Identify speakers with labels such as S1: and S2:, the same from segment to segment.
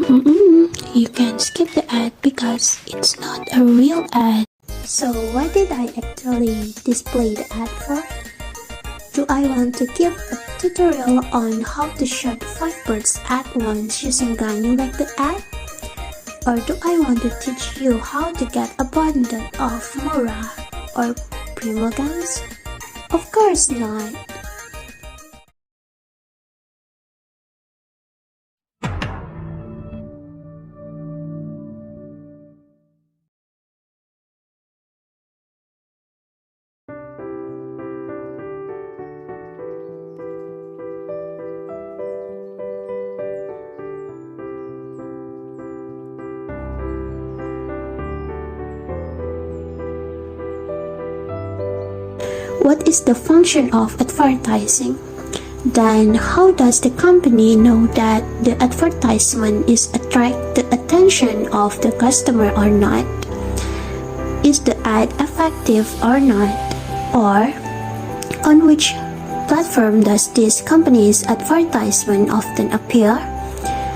S1: You can skip the ad because it's not a real ad. So why did I actually display the ad for? Do I want to give a tutorial on how to shoot 5 birds at once using Ganyu like the ad? Or do I want to teach you how to get abundant of Mora or Primogams? Of course not. What is the function of advertising? Then how does the company know that the advertisement is attract the attention of the customer or not? Is the ad effective or not? Or on which platform does this company's advertisement often appear?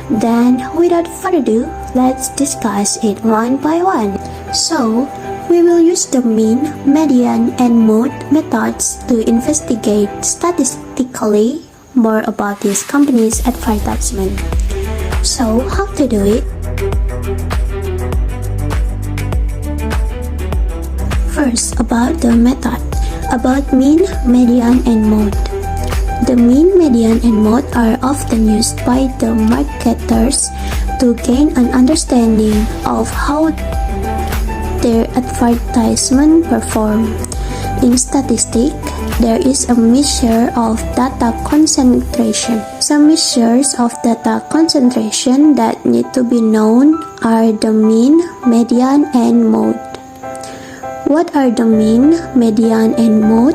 S1: Then without further ado, let's discuss it one by one. So, we will use the mean, median, and mode methods to investigate statistically more about this company's advertisement. So, how to do it? First, about the method. About mean, median, and mode. The mean, median, and mode are often used by the marketers to gain an understanding of how their advertisement perform. In statistics, there is a measure of data concentration. Some measures of data concentration that need to be known are the mean, median, and mode. What are the mean, median, and mode?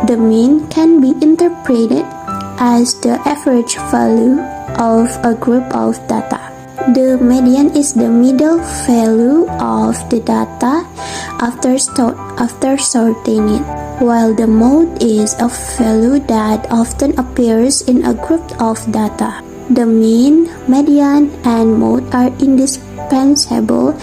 S1: The mean can be interpreted as the average value of a group of data. The median is the middle value of the data after sorting it, while the mode is a value that often appears in a group of data. The mean, median, and mode are indispensable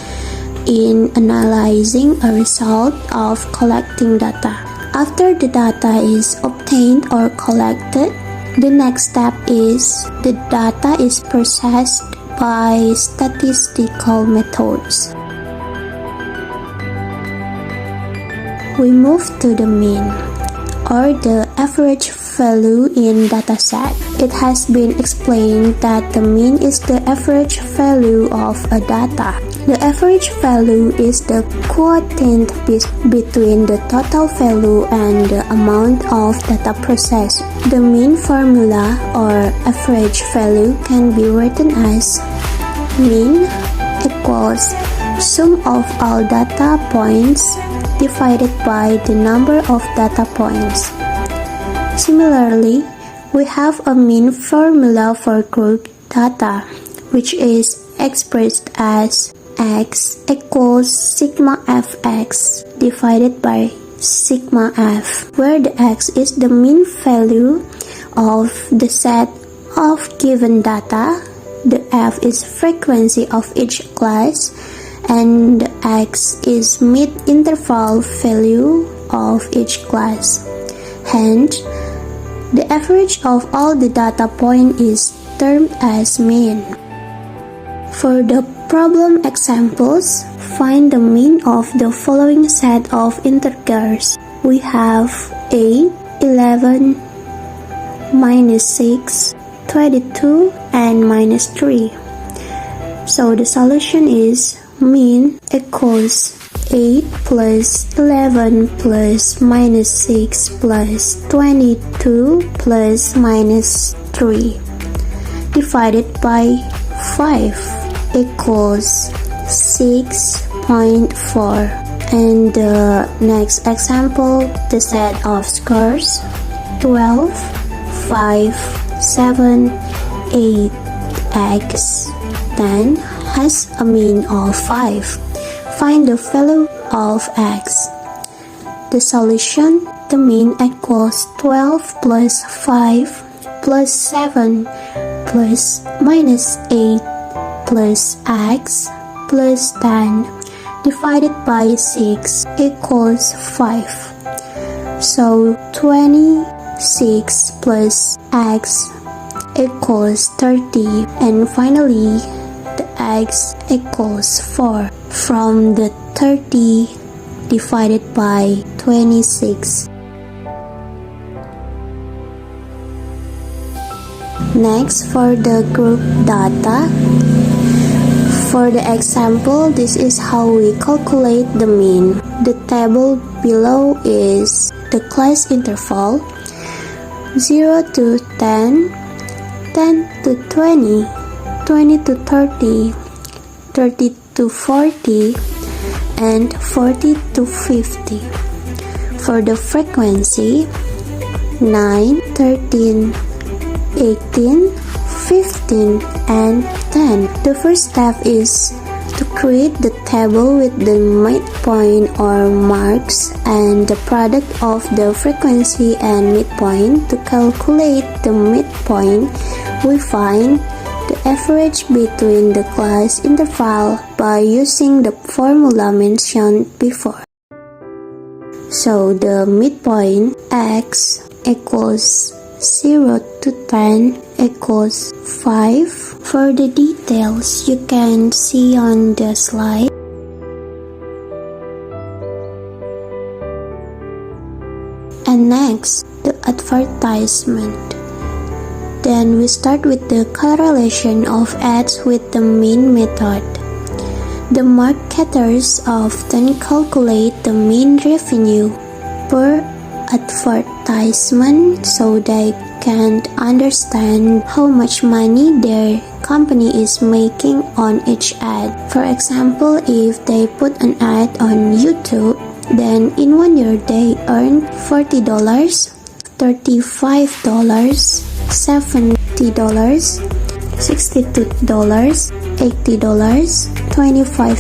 S1: in analyzing a result of collecting data. After the data is obtained or collected, the next step is the data is processed by statistical methods. We move to the mean, or the average value in dataset. It has been explained that the mean is the average value of a data. The average value is the quotient between the total value and the amount of data processed. The mean formula or average value can be written as mean equals sum of all data points divided by the number of data points. Similarly, we have a mean formula for group data, which is expressed as x equals sigma fx divided by sigma f, where the x is the mean value of the set of given data, the f is frequency of each class, and the x is mid-interval value of each class. Hence, the average of all the data points is termed as mean. For the problem examples, find the mean of the following set of integers. We have 8, 11, minus 6, 22, and minus 3. So the solution is mean equals 8 plus 11 plus minus 6 plus 22 plus minus 3 divided by 5 equals 6.4. And the next example, the set of scores 12, 5, 7, 8, x 10 has a mean of 5. Find the value of x. The solution, the mean equals 12 plus 5 plus 7 plus minus 8 plus x plus 10 divided by 6 equals 5. So 26 plus x equals 30, and finally the x equals 4 from the 30 divided by 26. Next, for the group data. For the example, this is how we calculate the mean. The table below is the class interval 0 to 10, 10 to 20, 20 to 30, 30 to 40, and 40 to 50. For the frequency, 9, 13, 18, 15, and 10. The first step is to create the table with the midpoint or marks and the product of the frequency and midpoint. To calculate the midpoint, we find the average between the class interval by using the formula mentioned before. So the midpoint x equals 0 to 10 equals 5. For the details, you can see on the slide. And next, the advertisement. Then we start with the correlation of ads with the mean method. The marketers often calculate the mean revenue per advertisement so they can understand how much money their company is making on each ad. For example, if they put an ad on YouTube, then in 1 year they earn $40, $35, $70, $62, $80, $25,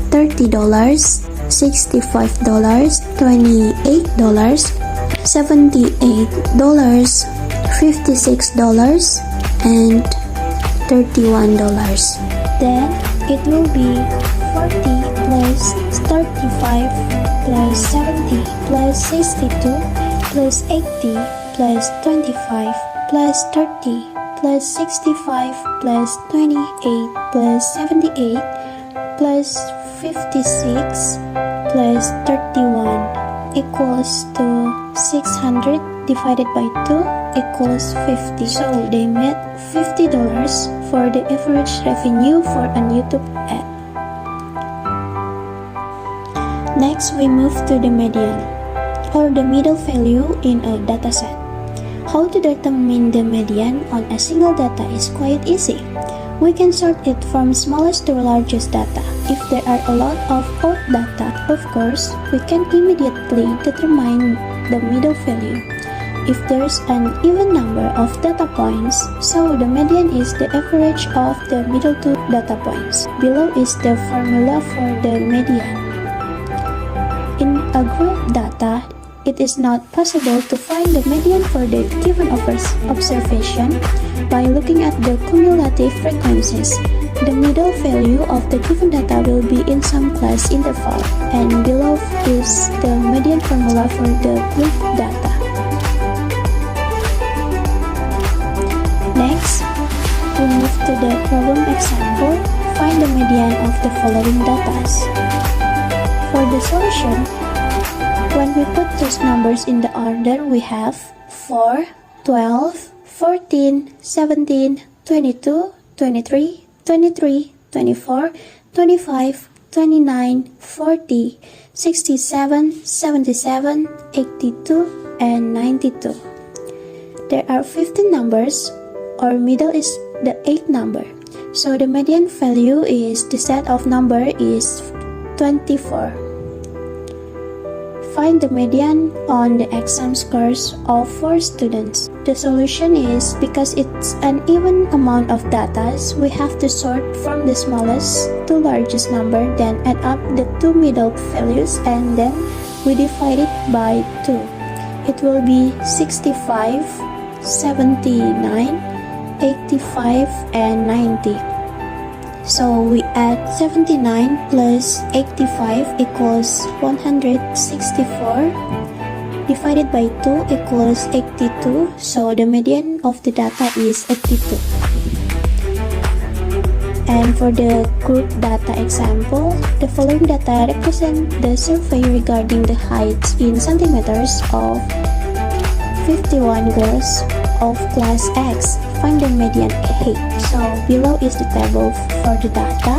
S1: $30, $65, $28, $78, $56, and $31. Then it will be 40 plus 35 plus 70 plus 62 plus 80 plus 25 plus 30 plus 65 plus 28 plus 78 plus 56 plus 31 equals to 600 divided by 2 equals 50. So they made $50 for the average revenue for a YouTube ad. Next, we move to the median, or the middle value in a dataset. How to determine the median on a single data is quite easy. We can sort it from smallest to largest data. If there are a lot of odd data, of course, we can immediately determine the middle value. If there's an even number of data points, so the median is the average of the middle two data points. Below is the formula for the median. In a group data, it is not possible to find the median for the given observation by looking at the cumulative frequencies. The middle value of the given data will be in some class interval, and below is the median formula for the group data. Next, we move to the problem example. Find the median of the following data. For the solution, when we put those numbers in the order, we have 4, 12, 14, 17, 22, 23, 23, 24, 25, 29, 40, 67, 77, 82, and 92. There are 15 numbers. Our middle is the 8th number. So the median value is the set of number is 24. Find the median on the exam scores of 4 students. The solution is, because it's an even amount of data, we have to sort from the smallest to largest number, then add up the two middle values, and then we divide it by 2. It will be 65, 79, 85, and 90. So we add 79 plus 85 equals 164. Divided by 2 equals 82. So the median of the data is 82. And for the group data example, the following data represent the survey regarding the heights in centimeters of 51 girls of class X. Find the median height. So below is the table for the data.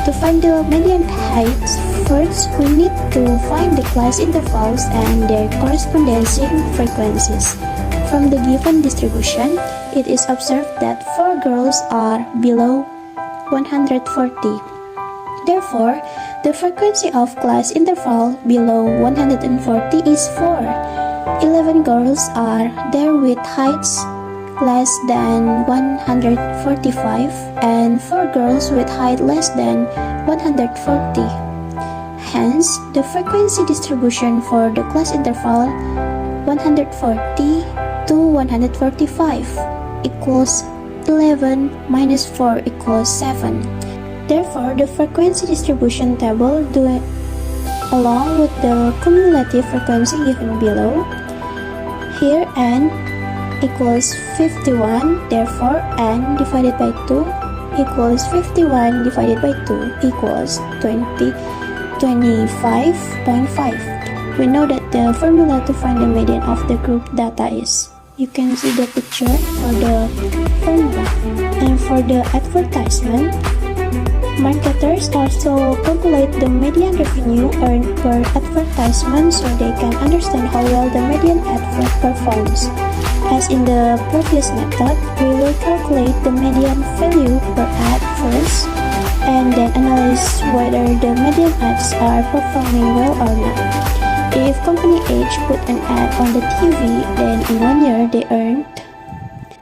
S1: To find the median heights, first we need to find the class intervals and their corresponding frequencies. From the given distribution, it is observed that 4 girls are below 140. Therefore, the frequency of class interval below 140 is 4. 11 girls are there with heights less than 145 and 4 girls with height less than 140. Hence, the frequency distribution for the class interval 140 to 145 equals 11 minus 4 equals 7. Therefore, the frequency distribution table along with the cumulative frequency given below. Here n equals 51, therefore n divided by 2 equals 51 divided by 2 equals 25.5. We know that the formula to find the median of the group data is, you can see the picture for the formula. And for the advertisement, marketers also calculate the median revenue earned per advertisement so they can understand how well the median advert performs. As in the previous method, we will calculate the median value per ad first and then analyze whether the median ads are performing well or not. If company H put an ad on the TV, then in 1 year they earned,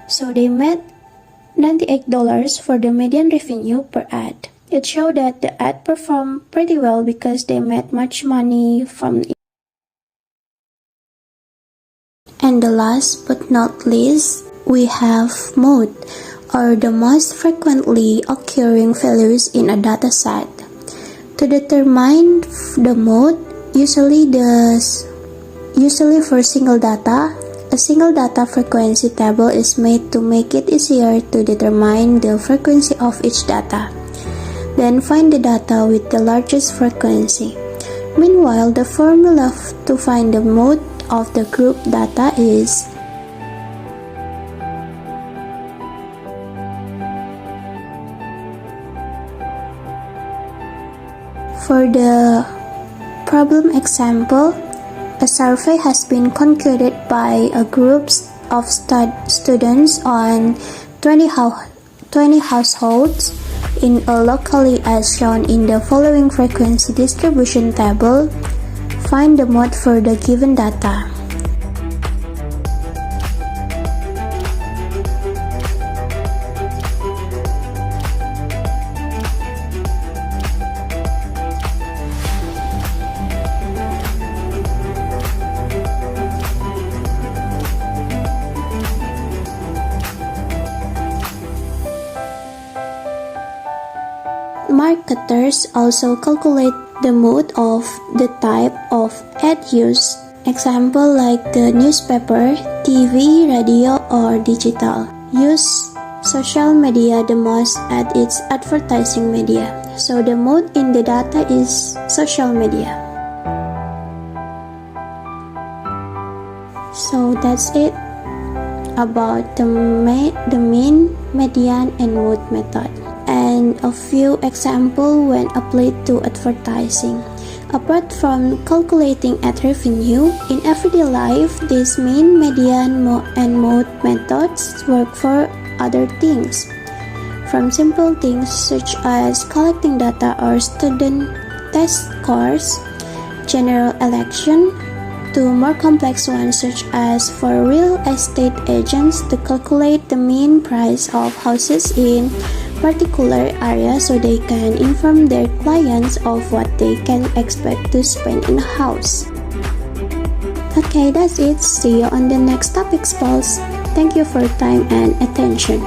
S1: so they made $98 for the median revenue per ad. It showed that the ad performed pretty well because they made much money from it. And the last but not least, we have mode, or the most frequently occurring values in a dataset. To determine the mode, usually for single data, a single data frequency table is made to make it easier to determine the frequency of each data. Then find the data with the largest frequency. Meanwhile, the formula to find the mode of the group data is for the problem example, a survey has been concluded by a group of students on 20 households in a locality as shown in the following frequency distribution table. Find the mode for the given data. Marketers also calculate the mode of the type of ad used, example like the newspaper, TV, radio, or digital. Use social media the most at its advertising media, so the mode in the data is social media. So that's it about the mean, median, and mode method, and a few examples when applied to advertising. Apart from calculating ad revenue, in everyday life, these mean, median, and mode methods work for other things. From simple things such as collecting data or student test scores, general election, to more complex ones such as for real estate agents to calculate the mean price of houses in particular area so they can inform their clients of what they can expect to spend in a house. Okay, that's it. See you on the next topics pulse. Thank you for your time and attention.